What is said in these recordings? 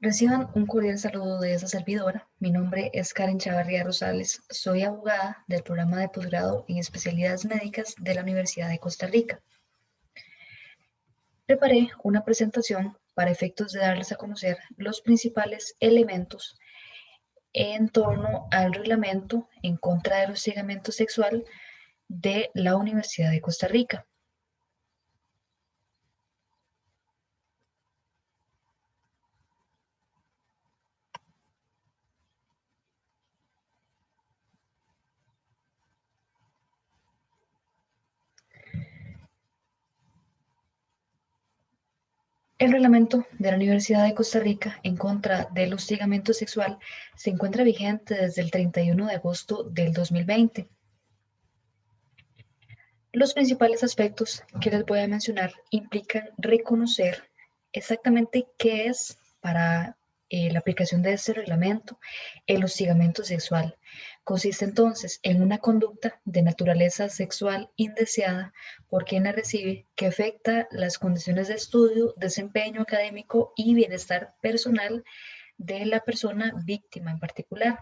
Reciban un cordial saludo de esa servidora. Mi nombre es Karen Chavarría Rosales. Soy abogada del programa de posgrado en especialidades médicas de la Universidad de Costa Rica. Preparé una presentación para efectos de darles a conocer los principales elementos en torno al reglamento en contra del hostigamiento sexual de la Universidad de Costa Rica. El reglamento de la Universidad de Costa Rica en contra del hostigamiento sexual se encuentra vigente desde el 31 de agosto del 2020. Los principales aspectos que les voy a mencionar implican reconocer exactamente qué es para la aplicación de este reglamento el hostigamiento sexual. Consiste entonces en una conducta de naturaleza sexual indeseada por quien la recibe que afecta las condiciones de estudio, desempeño académico y bienestar personal de la persona víctima en particular.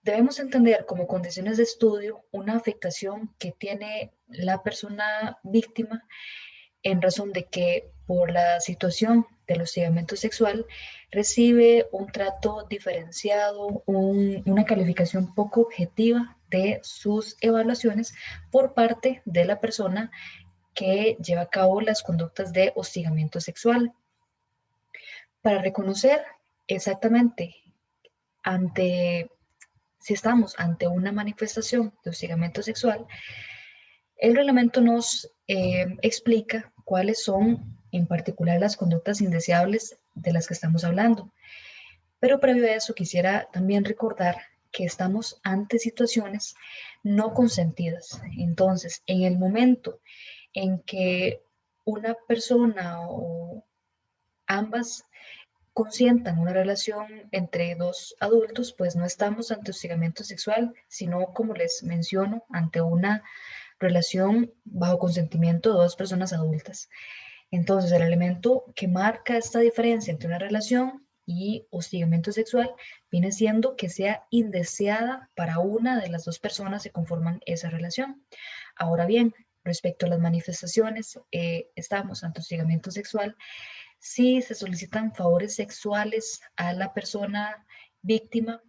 Debemos entender como condiciones de estudio una afectación que tiene la persona víctima en razón de que por la situación del hostigamiento sexual recibe un trato diferenciado, una calificación poco objetiva de sus evaluaciones por parte de la persona que lleva a cabo las conductas de hostigamiento sexual. Para reconocer exactamente ante si estamos ante una manifestación de hostigamiento sexual, el reglamento nos explica cuáles son en particular las conductas indeseables de las que estamos hablando. Pero previo a eso quisiera también recordar que estamos ante situaciones no consentidas. Entonces, en el momento en que una persona o ambas consientan una relación entre dos adultos, pues no estamos ante hostigamiento sexual, sino, como les menciono, ante una relación bajo consentimiento de dos personas adultas. Entonces, el elemento que marca esta diferencia entre una relación y hostigamiento sexual viene siendo que sea indeseada para una de las dos personas que conforman esa relación. Ahora bien, respecto a las manifestaciones, estamos ante hostigamiento sexual si se solicitan favores sexuales a la persona víctima,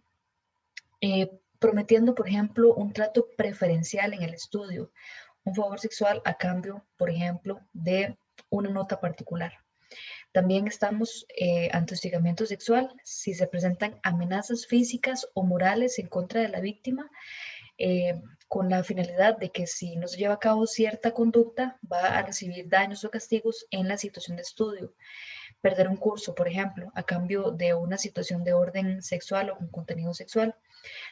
prometiendo, por ejemplo, un trato preferencial en el estudio, un favor sexual a cambio, por ejemplo, de una nota particular. También estamos ante hostigamiento sexual si se presentan amenazas físicas o morales en contra de la víctima, con la finalidad de que si no se lleva a cabo cierta conducta va a recibir daños o castigos en la situación de estudio. Perder un curso, por ejemplo, a cambio de una situación de orden sexual o con contenido sexual.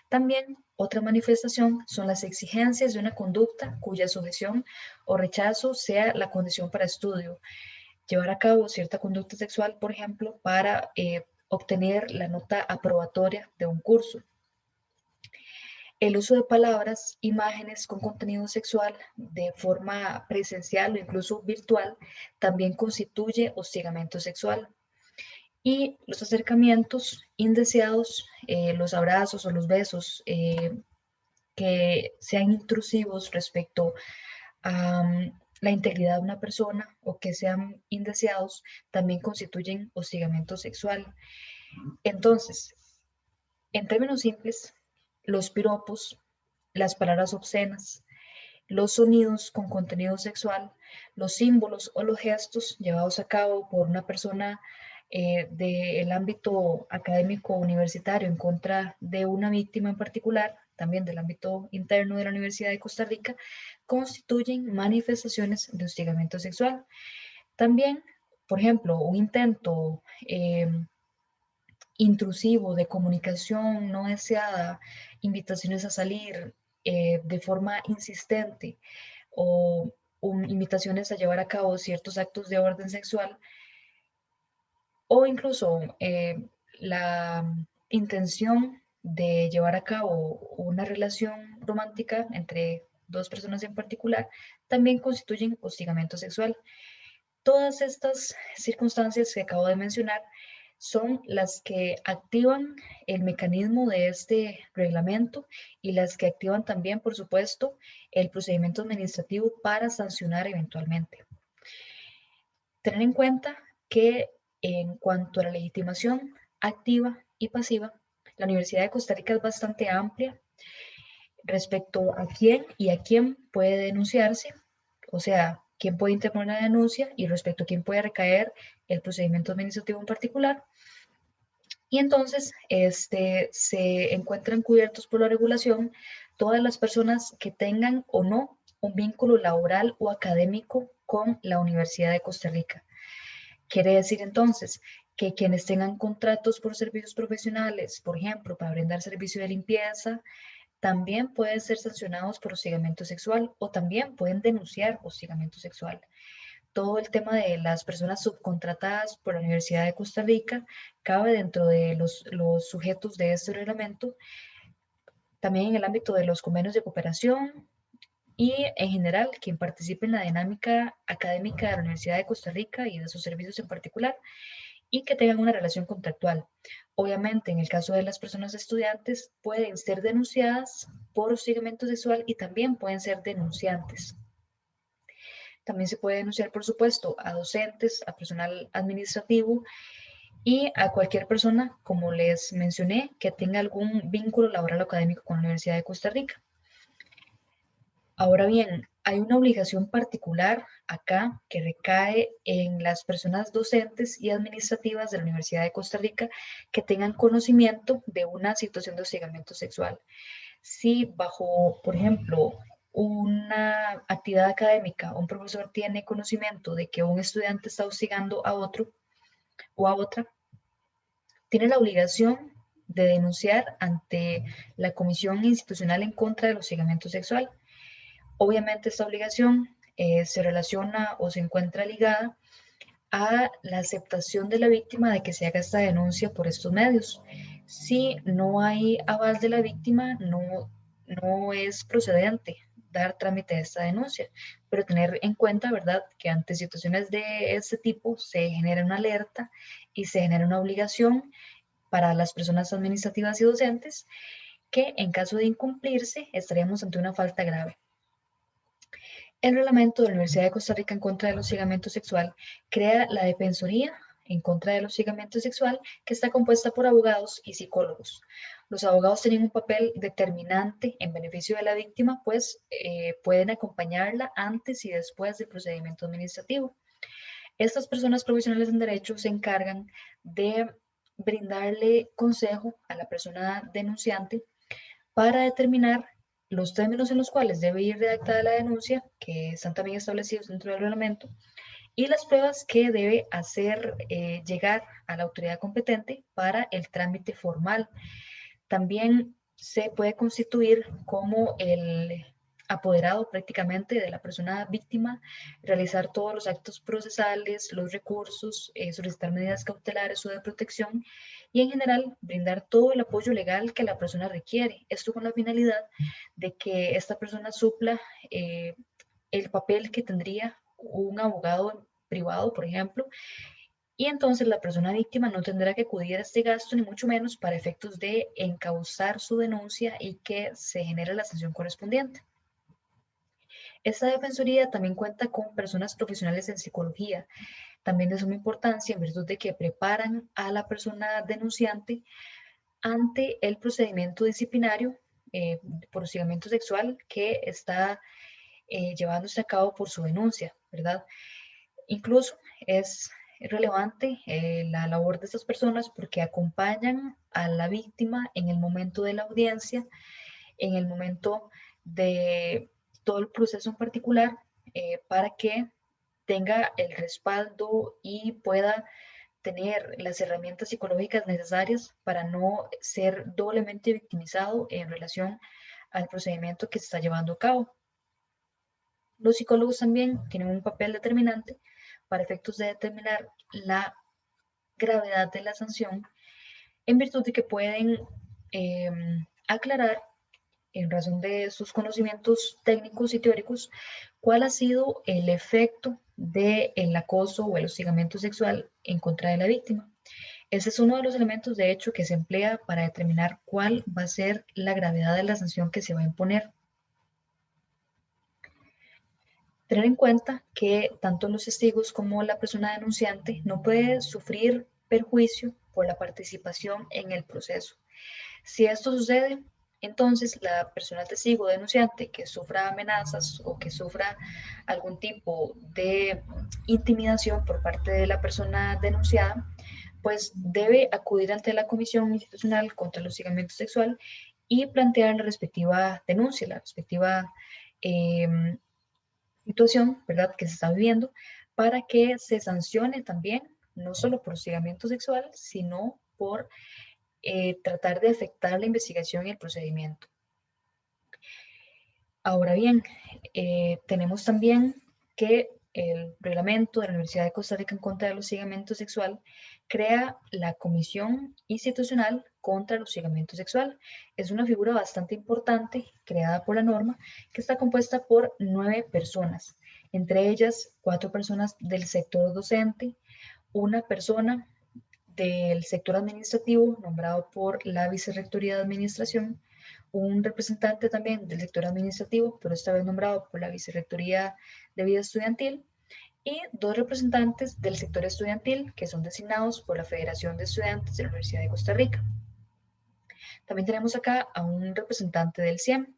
También otra manifestación son las exigencias de una conducta cuya sujeción o rechazo sea la condición para estudio. Llevar a cabo cierta conducta sexual, por ejemplo, para obtener la nota aprobatoria de un curso. El uso de palabras, imágenes con contenido sexual de forma presencial o incluso virtual también constituye hostigamiento sexual. Y los acercamientos indeseados, los abrazos o los besos que sean intrusivos respecto a la integridad de una persona o que sean indeseados, también constituyen hostigamiento sexual. Entonces, en términos simples, los piropos, las palabras obscenas, los sonidos con contenido sexual, los símbolos o los gestos llevados a cabo por una persona del ámbito académico universitario en contra de una víctima en particular, también del ámbito interno de la Universidad de Costa Rica, constituyen manifestaciones de hostigamiento sexual. También, por ejemplo, un intento intrusivo de comunicación no deseada, invitaciones a salir de forma insistente o invitaciones a llevar a cabo ciertos actos de orden sexual o incluso la intención de llevar a cabo una relación romántica entre dos personas en particular, también constituyen hostigamiento sexual. Todas estas circunstancias que acabo de mencionar son las que activan el mecanismo de este reglamento y las que activan también, por supuesto, el procedimiento administrativo para sancionar eventualmente. Tener en cuenta que en cuanto a la legitimación activa y pasiva, la Universidad de Costa Rica es bastante amplia respecto a quién y a quién puede denunciarse, o sea, quién puede interponer la denuncia y respecto a quién puede recaer el procedimiento administrativo en particular. Y entonces se encuentran cubiertos por la regulación todas las personas que tengan o no un vínculo laboral o académico con la Universidad de Costa Rica. Quiere decir entonces que quienes tengan contratos por servicios profesionales, por ejemplo, para brindar servicio de limpieza, también pueden ser sancionados por hostigamiento sexual o también pueden denunciar hostigamiento sexual. Todo el tema de las personas subcontratadas por la Universidad de Costa Rica cabe dentro de los sujetos de este reglamento, también en el ámbito de los convenios de cooperación y en general quien participe en la dinámica académica de la Universidad de Costa Rica y de sus servicios en particular y que tengan una relación contractual. Obviamente, en el caso de las personas estudiantes, pueden ser denunciadas por hostigamiento sexual y también pueden ser denunciantes. También se puede denunciar, por supuesto, a docentes, a personal administrativo y a cualquier persona, como les mencioné, que tenga algún vínculo laboral o académico con la Universidad de Costa Rica. Ahora bien, hay una obligación particular acá que recae en las personas docentes y administrativas de la Universidad de Costa Rica que tengan conocimiento de una situación de hostigamiento sexual. Si bajo, por ejemplo, una actividad académica, un profesor tiene conocimiento de que un estudiante está hostigando a otro o a otra, tiene la obligación de denunciar ante la Comisión Institucional en contra del hostigamiento sexual. Obviamente esta obligación se relaciona o se encuentra ligada a la aceptación de la víctima de que se haga esta denuncia por estos medios. Si no hay aval de la víctima, no es procedente dar trámite a esta denuncia, pero tener en cuenta, ¿verdad?, que ante situaciones de este tipo se genera una alerta y se genera una obligación para las personas administrativas y docentes que en caso de incumplirse estaríamos ante una falta grave. El reglamento de la Universidad de Costa Rica en contra del hostigamiento sexual crea la Defensoría en contra del hostigamiento sexual, que está compuesta por abogados y psicólogos. Los abogados tienen un papel determinante en beneficio de la víctima, pues pueden acompañarla antes y después del procedimiento administrativo. Estas personas profesionales en derecho se encargan de brindarle consejo a la persona denunciante para determinar los términos en los cuales debe ir redactada la denuncia, que están también establecidos dentro del reglamento, y las pruebas que debe hacer llegar a la autoridad competente para el trámite formal. También se puede constituir como el apoderado prácticamente de la persona víctima, realizar todos los actos procesales, los recursos, solicitar medidas cautelares o de protección y en general brindar todo el apoyo legal que la persona requiere. Esto con la finalidad de que esta persona supla el papel que tendría un abogado privado, por ejemplo, y entonces la persona víctima no tendrá que acudir a este gasto, ni mucho menos para efectos de encauzar su denuncia y que se genere la sanción correspondiente. Esta defensoría también cuenta con personas profesionales en psicología, también de suma importancia en virtud de que preparan a la persona denunciante ante el procedimiento disciplinario por hostigamiento sexual que está llevándose a cabo por su denuncia, ¿verdad? Incluso es relevante la labor de estas personas porque acompañan a la víctima en el momento de la audiencia, en el momento de todo el proceso en particular, para que tenga el respaldo y pueda tener las herramientas psicológicas necesarias para no ser doblemente victimizado en relación al procedimiento que se está llevando a cabo. Los psicólogos también tienen un papel determinante para efectos de determinar la gravedad de la sanción en virtud de que pueden aclarar en razón de sus conocimientos técnicos y teóricos cuál ha sido el efecto del acoso o el hostigamiento sexual en contra de la víctima. Ese es uno de los elementos, de hecho, que se emplea para determinar cuál va a ser la gravedad de la sanción que se va a imponer. Tener en cuenta que tanto los testigos como la persona denunciante no puede sufrir perjuicio por la participación en el proceso. Si esto sucede, entonces la persona testigo denunciante que sufra amenazas o que sufra algún tipo de intimidación por parte de la persona denunciada, pues debe acudir ante la Comisión Institucional contra el Hostigamiento Sexual y plantear la respectiva denuncia, la respectiva eh, situación, ¿verdad?, que se está viviendo, para que se sancione también, no solo por hostigamiento sexual, sino por tratar de afectar la investigación y el procedimiento. Ahora bien, tenemos también que el reglamento de la Universidad de Costa Rica en contra del hostigamiento sexual crea la Comisión Institucional contra el Hostigamiento Sexual. Es una figura bastante importante creada por la norma que está compuesta por 9 personas, entre ellas 4 personas del sector docente, una persona del sector administrativo nombrado por la Vicerrectoría de Administración, un representante también del sector administrativo, pero esta vez nombrado por la Vicerrectoría de Vida Estudiantil, y 2 representantes del sector estudiantil que son designados por la Federación de Estudiantes de la Universidad de Costa Rica. También tenemos acá a un representante del CIEM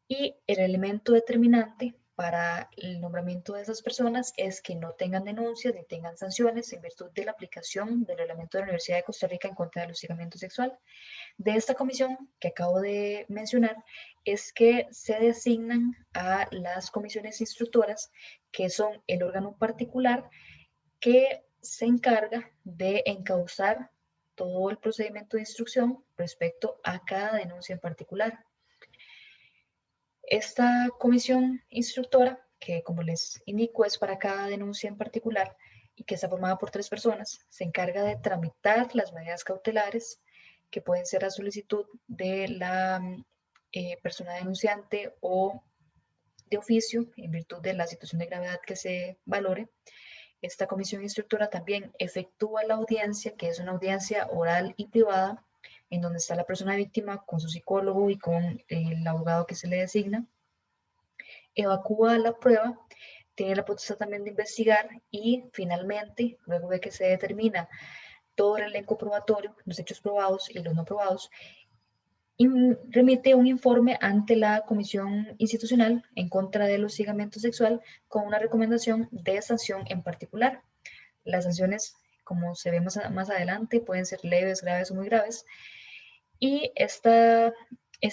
y el elemento determinante para el nombramiento de esas personas es que no tengan denuncias ni tengan sanciones en virtud de la aplicación del reglamento de la Universidad de Costa Rica en contra del hostigamiento sexual. De esta comisión que acabo de mencionar es que se designan a las comisiones instructoras, que son el órgano particular que se encarga de encauzar todo el procedimiento de instrucción respecto a cada denuncia en particular. Esta comisión instructora, que como les indico es para cada denuncia en particular y que está formada por 3 personas, se encarga de tramitar las medidas cautelares que pueden ser a solicitud de la persona denunciante o de oficio en virtud de la situación de gravedad que se valore. Esta comisión instructora también efectúa la audiencia, que es una audiencia oral y privada, en donde está la persona víctima con su psicólogo y con el abogado que se le designa, evacúa la prueba, tiene la potestad también de investigar y finalmente, luego de que se determina todo el elenco probatorio, los hechos probados y los no probados, remite un informe ante la Comisión Institucional en contra del hostigamiento sexual con una recomendación de sanción en particular. Las sanciones, como se ve más adelante, pueden ser leves, graves o muy graves. Y este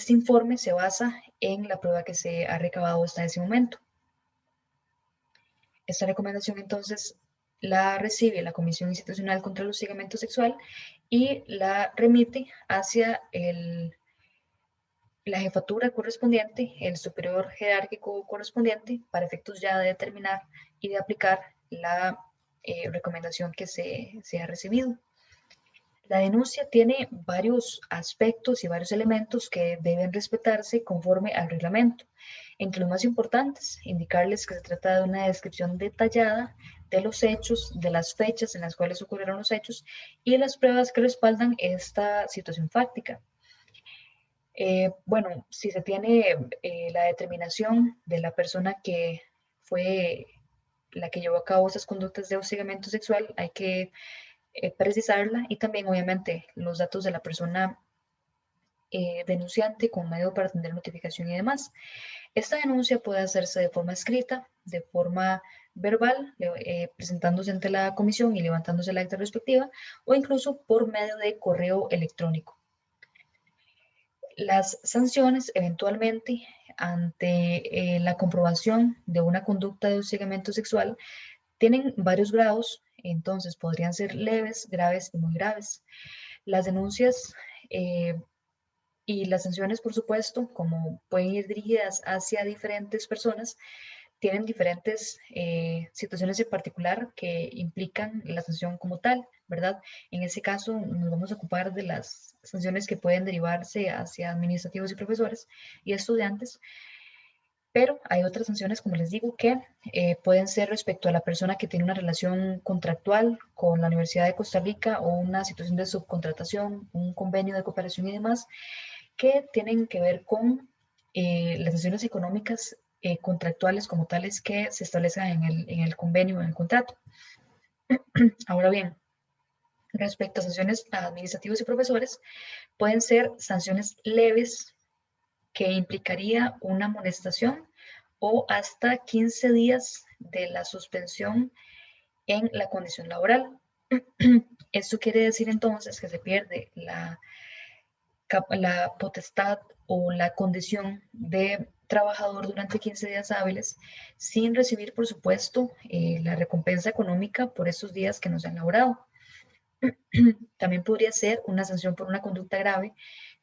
informe se basa en la prueba que se ha recabado hasta ese momento. Esta recomendación entonces la recibe la Comisión Institucional contra el Hostigamiento Sexual y la remite hacia la jefatura correspondiente, el superior jerárquico correspondiente, para efectos ya de determinar y de aplicar la recomendación que se ha recibido. La denuncia tiene varios aspectos y varios elementos que deben respetarse conforme al reglamento. Entre los más importantes, indicarles que se trata de una descripción detallada de los hechos, de las fechas en las cuales ocurrieron los hechos y las pruebas que respaldan esta situación fáctica. Bueno, si se tiene la determinación de la persona que fue la que llevó a cabo esas conductas de hostigamiento sexual, hay que precisarla y también obviamente los datos de la persona denunciante con medio para atender notificación y demás. Esta denuncia puede hacerse de forma escrita, de forma verbal, presentándose ante la comisión y levantándose la acta respectiva, o incluso por medio de correo electrónico. Las sanciones eventualmente ante la comprobación de una conducta de hostigamiento sexual tienen varios grados, entonces podrían ser leves, graves y muy graves. Las denuncias y las sanciones, por supuesto, como pueden ir dirigidas hacia diferentes personas, tienen diferentes situaciones en particular que implican la sanción como tal, ¿verdad? En ese caso nos vamos a ocupar de las sanciones que pueden derivarse hacia administrativos y profesores y estudiantes. Pero hay otras sanciones, como les digo, que pueden ser respecto a la persona que tiene una relación contractual con la Universidad de Costa Rica o una situación de subcontratación, un convenio de cooperación y demás, que tienen que ver con las sanciones económicas contractuales como tales que se establecen en el convenio o en el contrato. Ahora bien, respecto a sanciones a administrativos y profesores, pueden ser sanciones leves que implicaría una amonestación o hasta 15 días de la suspensión en la condición laboral. Esto quiere decir entonces que se pierde la potestad o la condición de trabajador durante 15 días hábiles sin recibir, por supuesto, la recompensa económica por esos días que no se han laborado. También podría ser una sanción por una conducta grave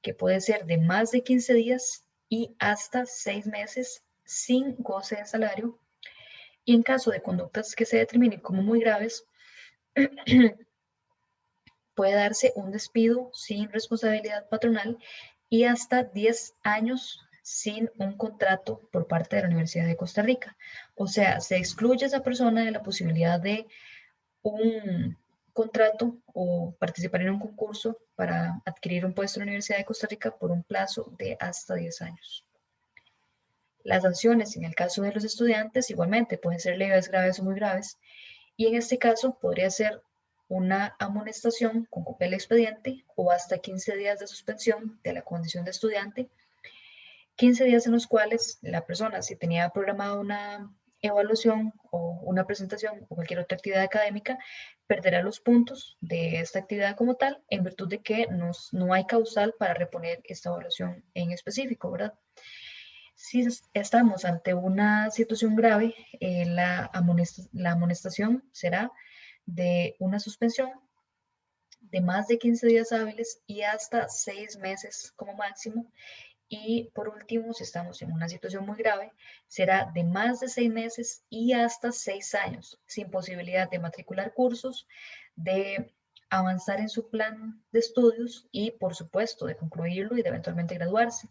que puede ser de más de 15 días y hasta 6 meses sin goce de salario. Y en caso de conductas que se determinen como muy graves, puede darse un despido sin responsabilidad patronal y hasta 10 años sin un contrato por parte de la Universidad de Costa Rica. O sea, se excluye a esa persona de la posibilidad de un contrato o participar en un concurso para adquirir un puesto en la Universidad de Costa Rica por un plazo de hasta 10 años. Las sanciones, en el caso de los estudiantes, igualmente pueden ser leves, graves o muy graves, y en este caso podría ser una amonestación con papel expediente o hasta 15 días de suspensión de la condición de estudiante, 15 días en los cuales la persona, si tenía programada una evaluación o una presentación o cualquier otra actividad académica, perderá los puntos de esta actividad como tal en virtud de que no hay causal para reponer esta evaluación en específico, ¿verdad? Si estamos ante una situación grave, la amonestación será de una suspensión de más de 15 días hábiles y hasta 6 meses como máximo. Y por último, si estamos en una situación muy grave, será de más de 6 meses y hasta 6 años, sin posibilidad de matricular cursos, de avanzar en su plan de estudios y, por supuesto, de concluirlo y de eventualmente graduarse.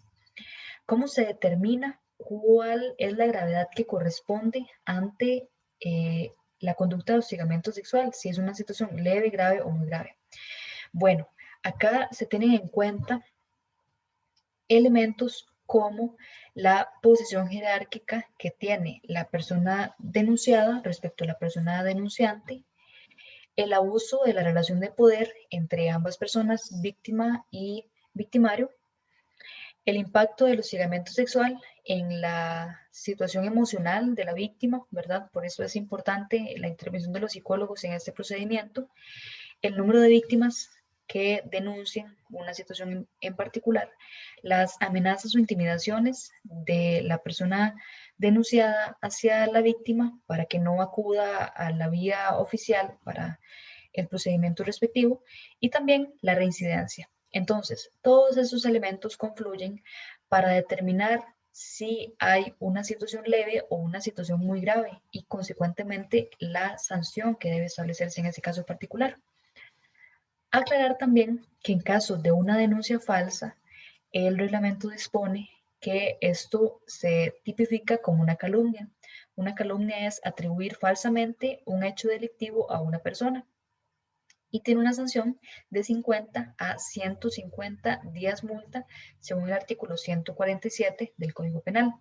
¿Cómo se determina cuál es la gravedad que corresponde ante la conducta de hostigamiento sexual? Si es una situación leve, grave o muy grave. Bueno, acá se tienen en cuenta elementos como la posición jerárquica que tiene la persona denunciada respecto a la persona denunciante, el abuso de la relación de poder entre ambas personas, víctima y victimario, el impacto del hostigamiento sexual en la situación emocional de la víctima, ¿verdad? Por eso es importante la intervención de los psicólogos en este procedimiento, el número de víctimas que denuncien una situación en particular, las amenazas o intimidaciones de la persona denunciada hacia la víctima para que no acuda a la vía oficial para el procedimiento respectivo y también la reincidencia. Entonces, todos esos elementos confluyen para determinar si hay una situación leve o una situación muy grave y consecuentemente la sanción que debe establecerse en ese caso particular. Aclarar también que en caso de una denuncia falsa, el reglamento dispone que esto se tipifica como una calumnia. Una calumnia es atribuir falsamente un hecho delictivo a una persona y tiene una sanción de 50 a 150 días multa según el artículo 147 del Código Penal.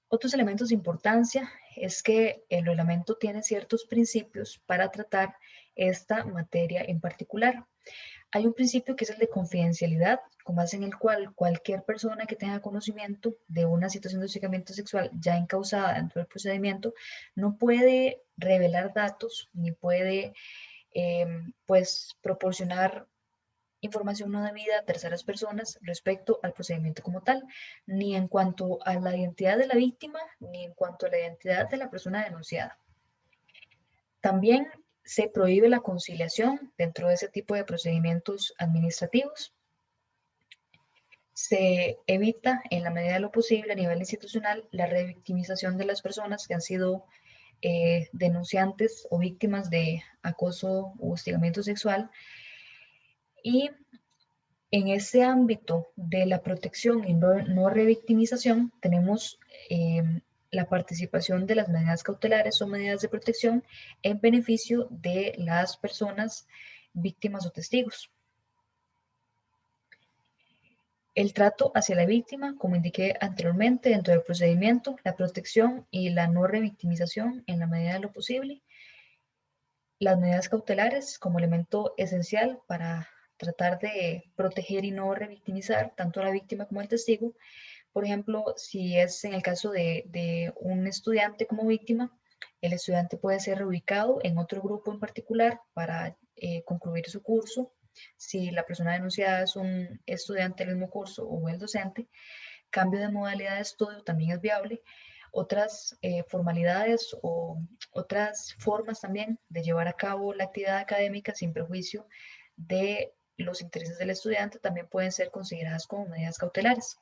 Otros elementos de importancia es que el reglamento tiene ciertos principios para tratar esta materia en particular. Hay un principio que es el de confidencialidad, con base en el cual cualquier persona que tenga conocimiento de una situación de hostigamiento sexual ya encausada dentro del procedimiento no puede revelar datos ni puede pues proporcionar información no debida a terceras personas respecto al procedimiento como tal, ni en cuanto a la identidad de la víctima, ni en cuanto a la identidad de la persona denunciada. También se prohíbe la conciliación dentro de ese tipo de procedimientos administrativos. Se evita, en la medida de lo posible, a nivel institucional, la revictimización de las personas que han sido denunciantes o víctimas de acoso o hostigamiento sexual. Y En ese ámbito de la protección y no revictimización, tenemos la participación de las medidas cautelares o medidas de protección en beneficio de las personas víctimas o testigos. El trato hacia la víctima, como indiqué anteriormente, dentro del procedimiento, la protección y la no revictimización en la medida de lo posible. Las medidas cautelares como elemento esencial para tratar de proteger y no revictimizar tanto a la víctima como al testigo. Por ejemplo, si es en el caso de un estudiante como víctima, el estudiante puede ser reubicado en otro grupo en particular para concluir su curso. Si la persona denunciada es un estudiante del mismo curso o el docente, cambio de modalidad de estudio también es viable. Otras formalidades o otras formas también de llevar a cabo la actividad académica sin perjuicio de los intereses del estudiante también pueden ser consideradas como medidas cautelares.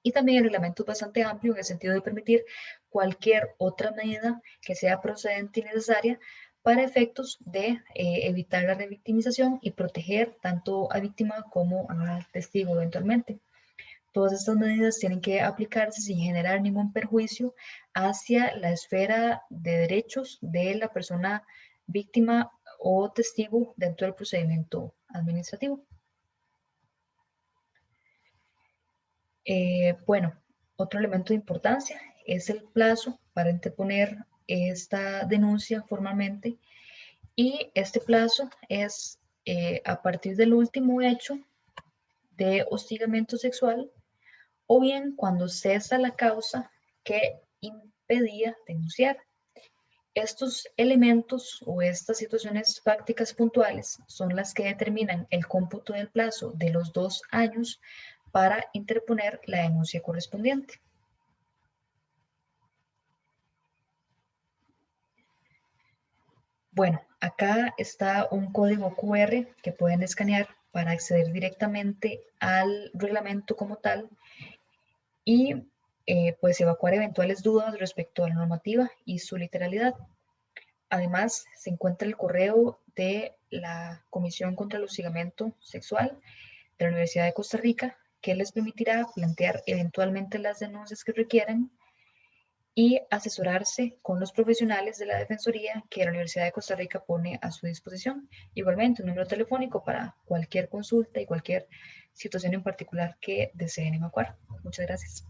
Y también el reglamento es bastante amplio en el sentido de permitir cualquier otra medida que sea procedente y necesaria para efectos de evitar la revictimización y proteger tanto a víctima como al testigo eventualmente. Todas estas medidas tienen que aplicarse sin generar ningún perjuicio hacia la esfera de derechos de la persona víctima o testigo dentro del procedimiento administrativo. Bueno, otro elemento de importancia es el plazo para interponer esta denuncia formalmente y este plazo es a partir del último hecho de hostigamiento sexual o bien cuando cesa la causa que impedía denunciar. Estos elementos o estas situaciones fácticas puntuales son las que determinan el cómputo del plazo de los 2 años para interponer la denuncia correspondiente. Bueno, acá está un código QR que pueden escanear para acceder directamente al reglamento como tal y pues evacuar eventuales dudas respecto a la normativa y su literalidad. Además, se encuentra el correo de la Comisión contra el Hostigamiento Sexual de la Universidad de Costa Rica, que les permitirá plantear eventualmente las denuncias que requieran y asesorarse con los profesionales de la Defensoría que la Universidad de Costa Rica pone a su disposición. Igualmente, un número telefónico para cualquier consulta y cualquier situación en particular que deseen evacuar. Muchas gracias.